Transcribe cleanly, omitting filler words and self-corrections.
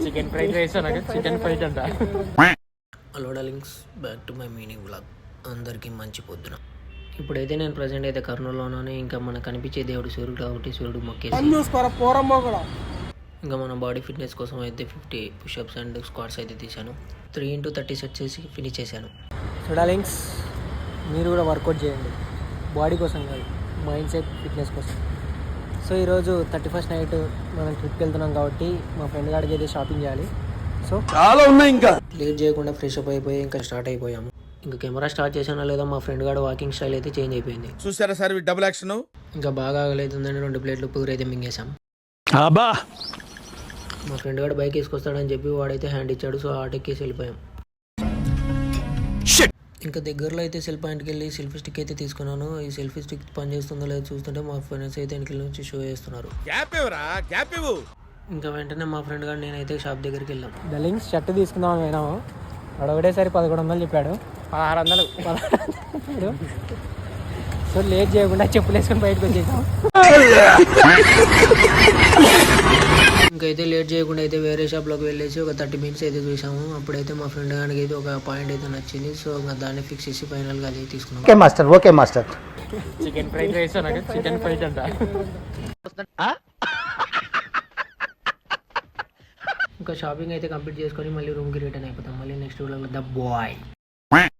Chicken fried rice అనగా chicken fried అంట. Hello darlings, back to my meaning vlog. అందరికీ మంచి పొద్దున. ఇప్పుడైతే నేను ప్రజెంట్ అయితే కర్నూలులోనే. ఇంకా మనకు కనిపించే దేవుడు సూర్యుడు కాబట్టి సూర్యుడు మొక్కేసి ఇంకా మన బాడీ ఫిట్నెస్ కోసం అయితే 50 పుషప్స్ అండ్ స్క్వాట్స్ అయితే తీశాను. 3x30 సెట్ చేసి ఫినిష్ చేశాను. సో డార్లింగ్స్, మీరు కూడా వర్కౌట్ చేయండి, బాడీ కోసం కాదు, మైండ్ సెట్ ఫిట్నెస్ కోసం. సో ఈరోజు 31st నైట్ మనం ట్రిప్కి వెళ్తున్నాం కాబట్టి మా ఫ్రెండ్ గారికి అయితే షాపింగ్ చేయాలి. సో చాలా ఉన్నాయి. ఇంకా లేట్ చేయకుండా ఫ్రెష్ అప్ అయిపోయి ఇంకా స్టార్ట్ అయిపోయాము. ఇంకా కెమెరా స్టార్ట్ చేసానో లేదో మా ఫ్రెండ్ గారు వాకింగ్ స్టైల్ అయితే చేంజ్ అయిపోయింది. చూసారా సార్ డబుల్ యాక్షన్. ఇంకా బాగా ఆగలేతుందని 2 ప్లేట్లు పూరి అయితే మింగేశాం. మా ఫ్రెండ్ గారు బైక్ వేసుకొస్తాడని చెప్పి వాడైతే హ్యాండ్ ఇచ్చాడు. సో ఆటోకేసి వెళ్ళిపోయాం. ఇంకా దగ్గరలో అయితే సెల్ పాయింట్కి వెళ్ళి సెల్ఫీ స్టిక్ అయితే తీసుకున్నాను. ఈ సెల్ఫీ స్టిక్ పని చేస్తుందో లేదో చూస్తుంటే మా ఫ్రెండ్స్ అయితే వెనకాల నుంచి షో చేస్తున్నారు. ఇంకా వెంటనే మా ఫ్రెండ్ గారు నేనైతే షాప్ దగ్గరికి వెళ్ళాం. డార్లింగ్స్ షర్ట్ తీసుకుందామని పోయినాము. వాడు ఒకటేసారి 1100 చెప్పాడు. 1600 సో లేట్ చేయకుండా చెప్పులు వేసుకొని బయటకు వచ్చేసాం. ఇంకైతే లేట్ చేయకుండా అయితే వేరే షాప్లోకి వెళ్ళేసి ఒక 30 మినిట్స్ అయితే చూసాము. అప్పుడైతే మా ఫ్రెండ్ గారికి అయితే ఒక పాయింట్ అయితే నచ్చింది. సో ఇంకా దాన్ని ఫిక్స్ చేసి ఫైనల్గా అది తీసుకున్నాం. Okay master. Chicken fried rice అనగా చికెన్ ఫ్రైడ్ అంట. ఇంకా షాపింగ్ అయితే కంప్లీట్ చేసుకొని మళ్ళీ రూమ్కి రిటర్న్ అయిపోతాం. మళ్ళీ నెక్స్ట్ వీడియోలో ద బాయ్.